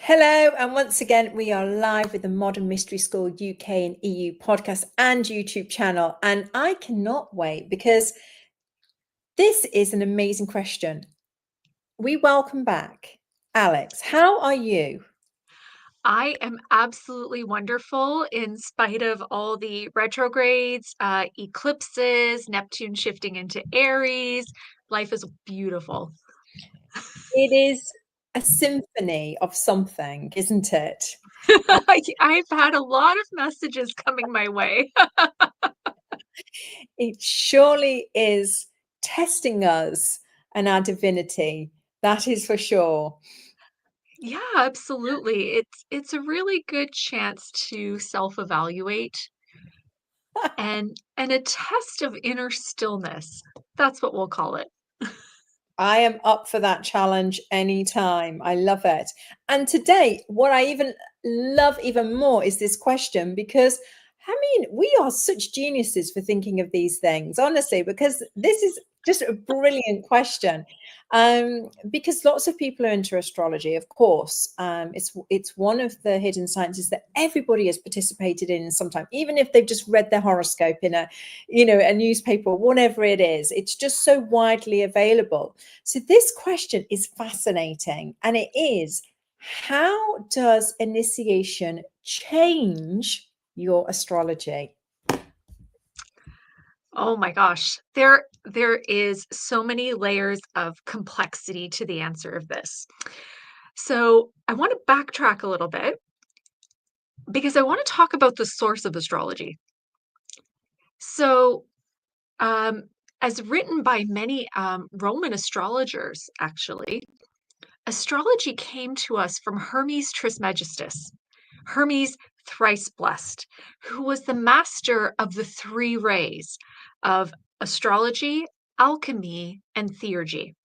Hello, and once again, we are live with the Modern Mystery School UK and EU podcast and YouTube channel. And I cannot wait because this is an amazing question. We welcome back Aleks. How are you? I am absolutely wonderful in spite of all the retrogrades, eclipses, Neptune shifting into Aries. Life is beautiful. It is a symphony of something, isn't it? I've had a lot of messages coming my way. It surely is testing us and our divinity. That is for sure. Yeah, absolutely. It's a really good chance to self-evaluate and a test of inner stillness. That's what we'll call it. I am up for that challenge anytime. I love it. And today, what I even love even more is this question because I mean, we are such geniuses for thinking of these things, honestly, because this is just a brilliant question. Because lots of people are into astrology, of course. It's one of the hidden sciences that everybody has participated in sometime, even if they've just read their horoscope in a newspaper or whatever it is. It's just so widely available. So this question is fascinating, and it is, how does initiation change your astrology? Oh my gosh. There is so many layers of complexity to the answer of this. So, I want to backtrack a little bit because I want to talk about the source of astrology. So, um, as written by many Roman astrologers, actually, astrology came to us from Hermes Trismegistus, Hermes thrice blessed, who was the master of the three rays of astrology, alchemy, and theurgy.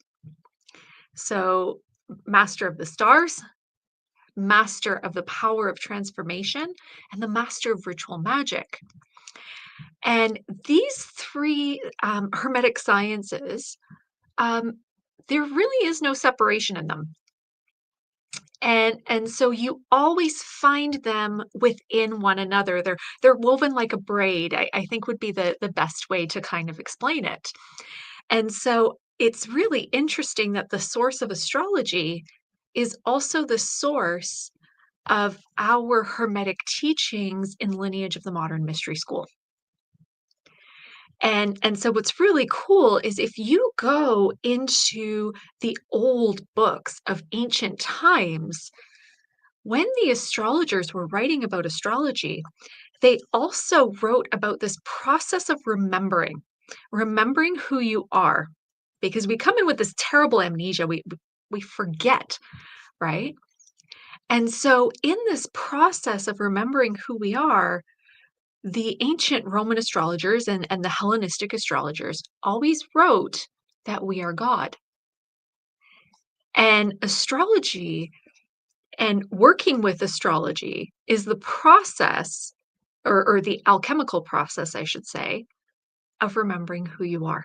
So, master of the stars, master of the power of transformation, and the master of ritual magic. And these three Hermetic sciences, um, there really is no separation in them. And so you always find them within one another. They're woven like a braid, I think would be the best way to kind of explain it. And so it's really interesting that the source of astrology is also the source of our Hermetic teachings in lineage of the modern mystery school. And so what's really cool is if you go into the old books of ancient times, when the astrologers were writing about astrology, they also wrote about this process of remembering who you are, because we come in with this terrible amnesia. We forget, right? And so in this process of remembering who we are, the ancient Roman astrologers and the Hellenistic astrologers always wrote that we are God. And astrology and working with astrology is the process, or the alchemical process, I should say, of remembering who you are.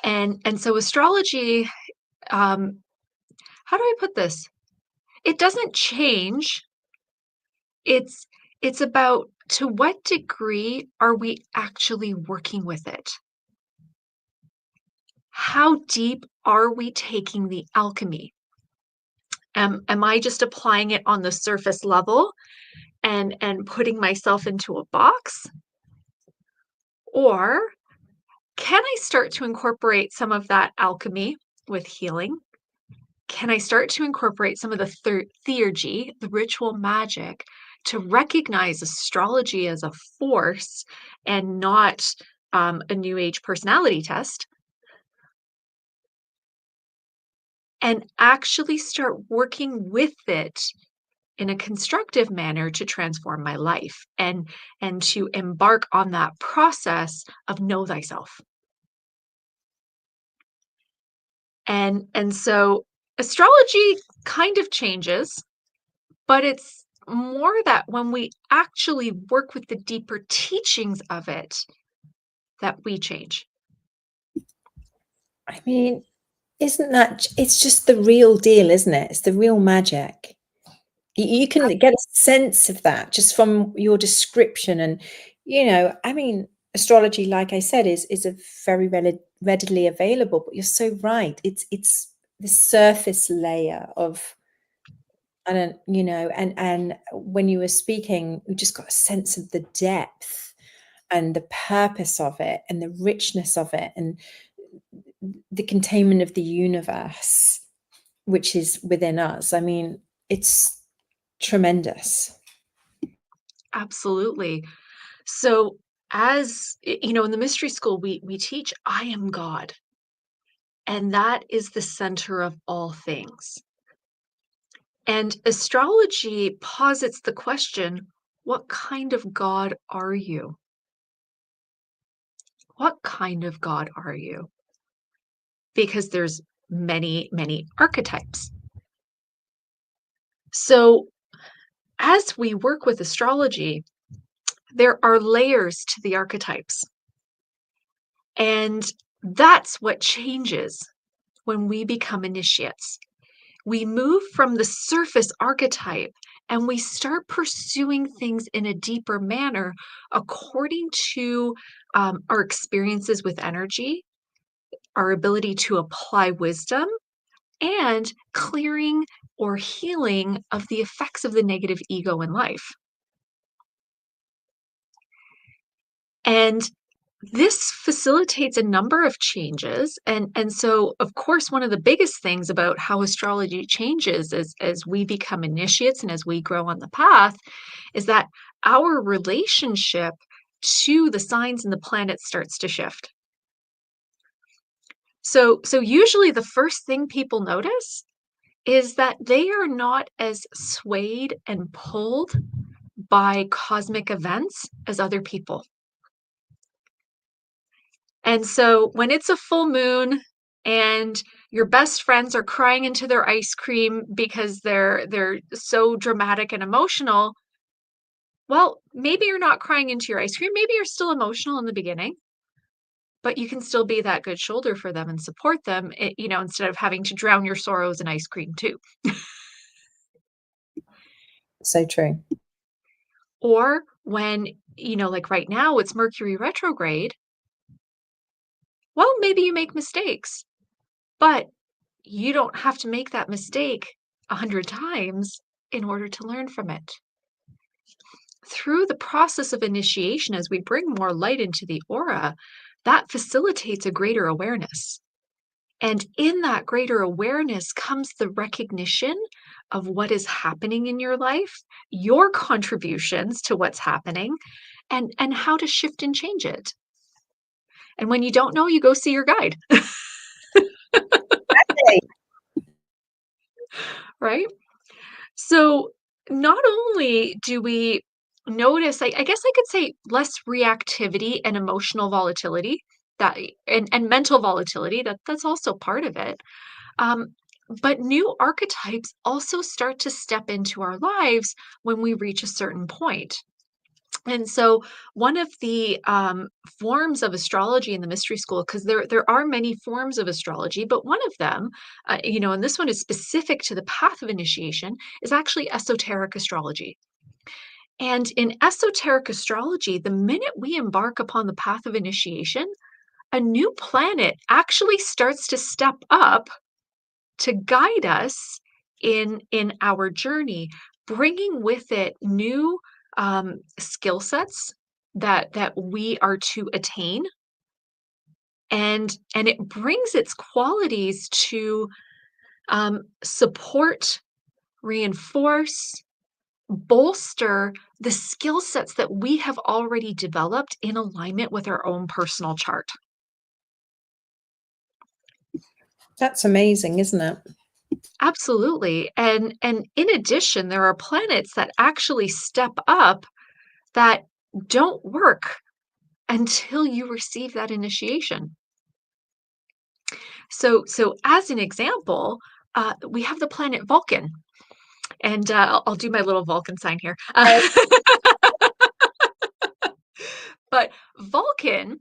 And so astrology, how do I put this? It doesn't change. It's it's about, to what degree are we actually working with it? How deep are we taking the alchemy? Am I just applying it on the surface level and putting myself into a box? Or can I start to incorporate some of that alchemy with healing? Can I start to incorporate some of the theurgy, the ritual magic, to recognize astrology as a force and not a new age personality test, and actually start working with it in a constructive manner to transform my life and to embark on that process of know thyself. And so astrology kind of changes, but it's more that when we actually work with the deeper teachings of it, that we change. I mean, Isn't that, it's just the real deal, isn't it? It's the real magic. You can get a sense of that just from your description. And, I mean, astrology, like I said, is a very readily available, but you're so right. It's the surface layer of, I don't, and when you were speaking, we just got a sense of the depth and the purpose of it and the richness of it and the containment of the universe, which is within us. I mean, it's tremendous. Absolutely. So as in the mystery school, we teach I am God, and that is the center of all things. And astrology posits the question, what kind of God are you? What kind of God are you? Because there's many, many archetypes. So as we work with astrology, there are layers to the archetypes. And that's what changes when we become initiates. We move from the surface archetype and we start pursuing things in a deeper manner according to our experiences with energy, our ability to apply wisdom, and clearing or healing of the effects of the negative ego in life. And this facilitates a number of changes. And so, of course, one of the biggest things about how astrology changes as we become initiates and as we grow on the path is that our relationship to the signs and the planets starts to shift. So usually the first thing people notice is that they are not as swayed and pulled by cosmic events as other people. And so when it's a full moon and your best friends are crying into their ice cream because they're so dramatic and emotional, well, maybe you're not crying into your ice cream. Maybe you're still emotional in the beginning, but you can still be that good shoulder for them and support them, instead of having to drown your sorrows in ice cream too. So true. Or when, like right now it's Mercury retrograde, well, maybe you make mistakes, but you don't have to make that mistake 100 times in order to learn from it. Through the process of initiation, as we bring more light into the aura, that facilitates a greater awareness. And in that greater awareness comes the recognition of what is happening in your life, your contributions to what's happening, and how to shift and change it. And when you don't know, you go see your guide, Hey, right? So not only do we notice, I guess I could say less reactivity and emotional volatility that and mental volatility, that's also part of it. Um, but new archetypes also start to step into our lives when we reach a certain point. And so, one of the forms of astrology in the mystery school, because there are many forms of astrology, but one of them, and this one is specific to the path of initiation, is actually esoteric astrology. And in esoteric astrology, the minute we embark upon the path of initiation, a new planet actually starts to step up to guide us in our journey, bringing with it new skill sets that we are to attain, and it brings its qualities to support, reinforce, bolster the skill sets that we have already developed in alignment with our own personal chart. that's amazing, isn't it? Absolutely. And in addition, there are planets that actually step up that don't work until you receive that initiation. So as an example, we have the planet Vulcan, and I'll do my little Vulcan sign here. But Vulcan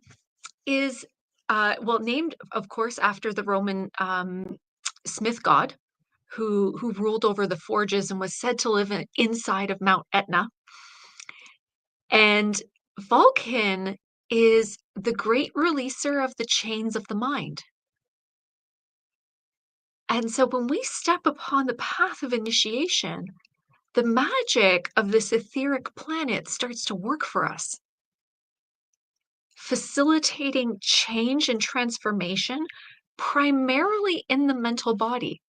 is Well, named, of course, after the Roman smith god who ruled over the forges and was said to live inside of Mount Etna. And Vulcan is the great releaser of the chains of the mind. And so when we step upon the path of initiation, the magic of this etheric planet starts to work for us, facilitating change and transformation primarily in the mental body.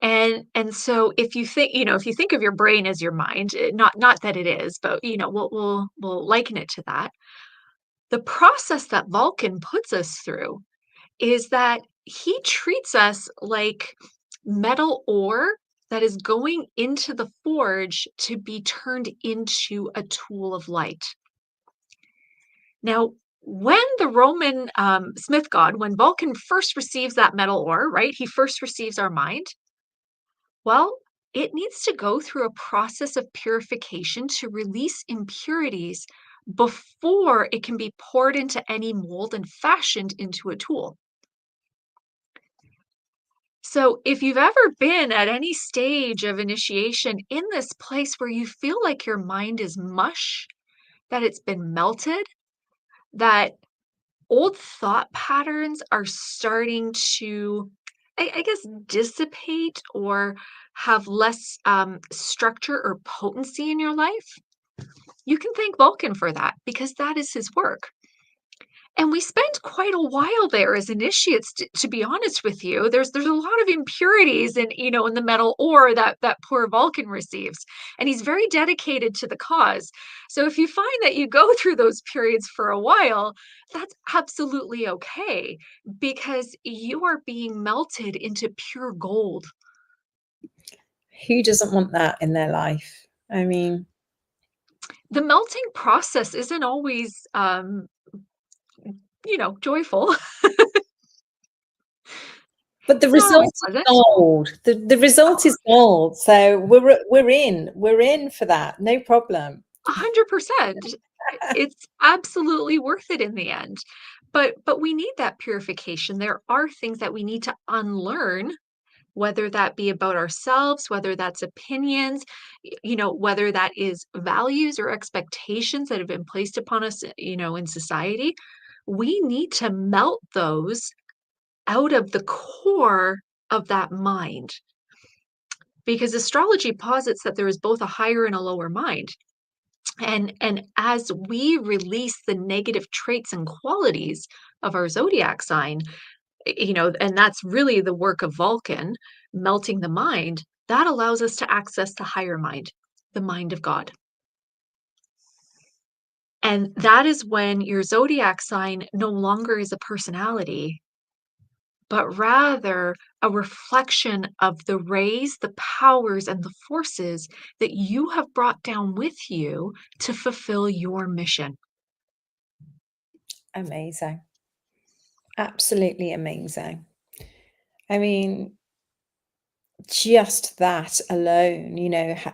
And so if you think, if you think of your brain as your mind, not that it is, but we'll liken it to that. The process that Vulcan puts us through is that he treats us like metal ore that is going into the forge to be turned into a tool of light. Now, when the Roman smith god, when Vulcan first receives that metal ore, right, he first receives our mind. Well, it needs to go through a process of purification to release impurities before it can be poured into any mold and fashioned into a tool. So, if you've ever been at any stage of initiation in this place where you feel like your mind is mush, that it's been melted, that old thought patterns are starting to, I guess, dissipate or have less structure or potency in your life, you can thank Vulcan for that because that is his work. And we spend quite a while there as initiates, to be honest with you. There's a lot of impurities in the metal ore that poor Vulcan receives, and he's very dedicated to the cause. So if you find that you go through those periods for a while, that's absolutely okay because you are being melted into pure gold. Who doesn't want that in their life? I mean, The melting process isn't always joyful. but the It's not always result is pleasant. gold. The result is gold. So we're in for that. No problem. 100%. It's absolutely worth it in the end. But we need that purification. There are things that we need to unlearn, whether that be about ourselves, whether that's opinions, whether that is values or expectations that have been placed upon us, in society. We need to melt those out of the core of that mind because astrology posits that there is both a higher and a lower mind. And as we release the negative traits and qualities of our zodiac sign, and that's really the work of Vulcan, melting the mind, that allows us to access the higher mind, the mind of God. And that is when your zodiac sign no longer is a personality, but rather a reflection of the rays, the powers, and the forces that you have brought down with you to fulfill your mission. Amazing. Absolutely amazing. I mean, just that alone,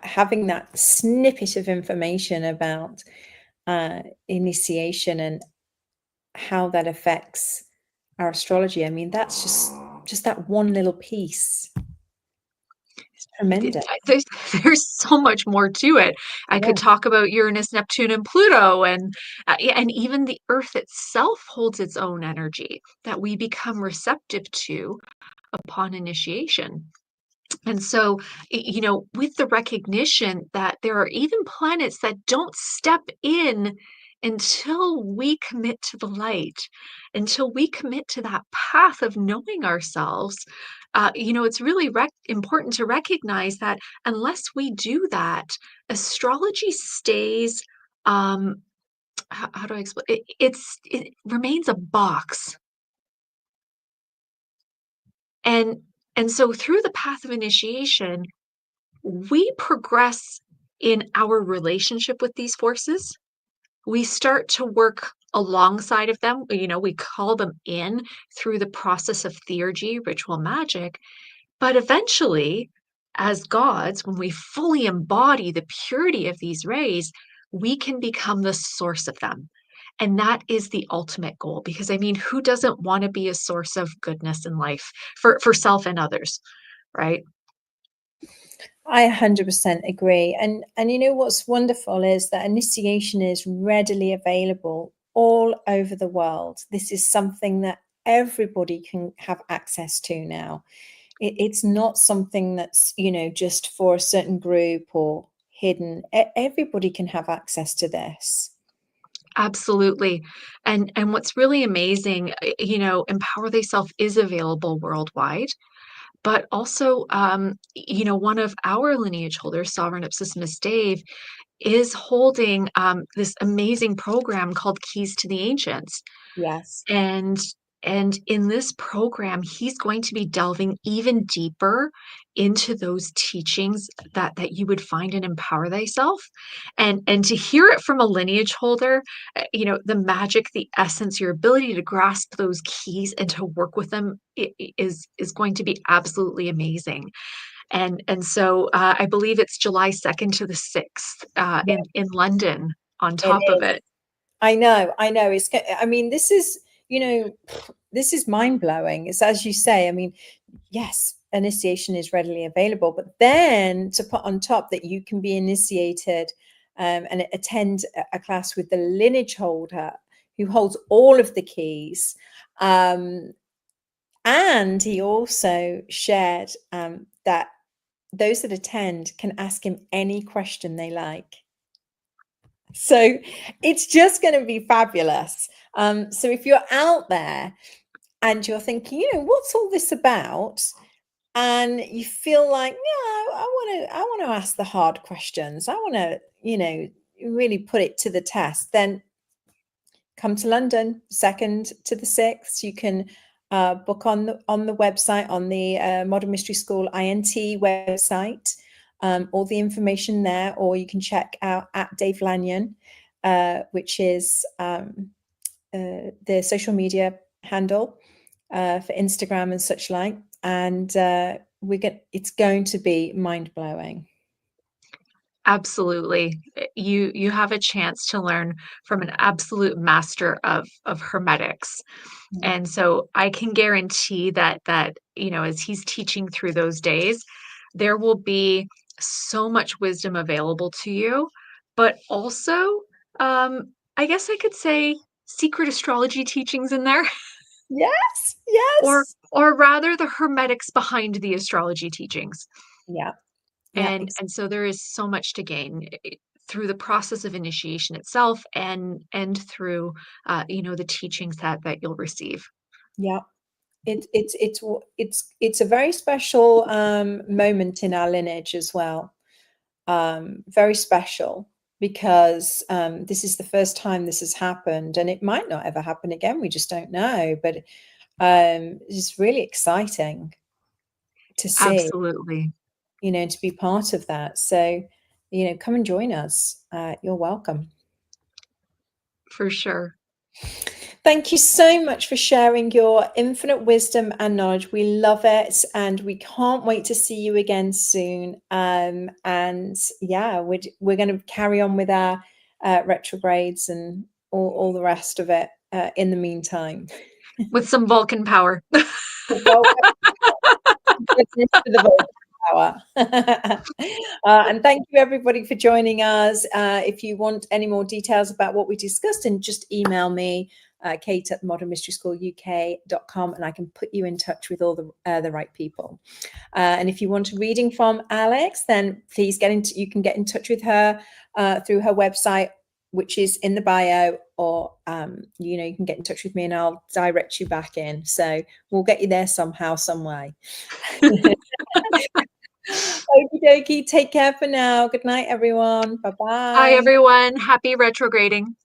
having that snippet of information about initiation and how that affects our astrology. I mean, that's just that one little piece. It's tremendous. There's there's so much more to it. I Yeah, could talk about Uranus, Neptune, and Pluto, and even the Earth itself holds its own energy that we become receptive to upon initiation. And so, with the recognition that there are even planets that don't step in until we commit to the light, until we commit to that path of knowing ourselves, it's really important to recognize that unless we do that, astrology stays. How do I explain? It remains a box, and and so through the path of initiation we progress in our relationship with these forces. We start to work alongside of them. We call them in through the process of theurgy, ritual magic. But eventually, as gods, when we fully embody the purity of these rays, we can become the source of them. And that is the ultimate goal, because I mean, who doesn't want to be a source of goodness in life for self and others, right? I 100% agree. And you know what's wonderful is that initiation is readily available all over the world. This is something that everybody can have access to now. It's not something that's, you know, just for a certain group or hidden. Everybody can have access to this. Absolutely. And what's really amazing, Empower Thyself is available worldwide, but also, one of our lineage holders, Sovereign Ipsissimus Dave, is holding this amazing program called Keys to the Ancients. Yes. And and in this program, he's going to be delving even deeper into those teachings that you would find in Empower Thyself. And to hear it from a lineage holder, the magic, the essence, your ability to grasp those keys and to work with them is going to be absolutely amazing. And so I believe it's July 2nd to the 6th in London on It top of is. it. I know, I know. I mean, this is, you know, this is mind blowing. It's as you say. I mean, yes, initiation is readily available, but then to put on top that you can be initiated and attend a class with the lineage holder who holds all of the keys. And he also shared that those that attend can ask him any question they like. So it's just going to be fabulous. So if you're out there and you're thinking, what's all this about? And you feel like, yeah, I want to ask the hard questions. I want to, really put it to the test. Then come to London, 2nd to the 6th. You can book on the website, on the Modern Mystery School INT website. All the information there, or you can check out at Dave Lanyon, which is the social media handle for Instagram and such like. And it's going to be mind blowing. Absolutely. You have a chance to learn from an absolute master of hermetics. And so I can guarantee that as he's teaching through those days, there will be so much wisdom available to you, but also I guess I could say secret astrology teachings in there. Yes, or yes. or rather the hermetics behind the astrology teachings. Yeah, yeah, And so there is so much to gain through the process of initiation itself, and through the teachings that you'll receive. yeah. It's a very special moment in our lineage as well. Very special because this is the first time this has happened, and it might not ever happen again. We just don't know. But it's really exciting to see, Absolutely. to be part of that. So, come and join us. You're welcome. For sure. Thank you so much for sharing your infinite wisdom and knowledge. We love it, and we can't wait to see you again soon. And yeah, we're going to carry on with our retrogrades and all the rest of it in the meantime. With some Vulcan power. Welcome to the Vulcan Power. And thank you everybody for joining us. If you want any more details about what we discussed, and just email me, Kate at modernmysteryschooluk.com, and I can put you in touch with all the right people. And if you want a reading from Aleks, then please you can get in touch with her through her website, which is in the bio, or you can get in touch with me and I'll direct you back in. So we'll get you there somehow, some way. Okie dokie. Take care for now. Good night, everyone. Bye-bye. Hi, everyone. Happy retrograding.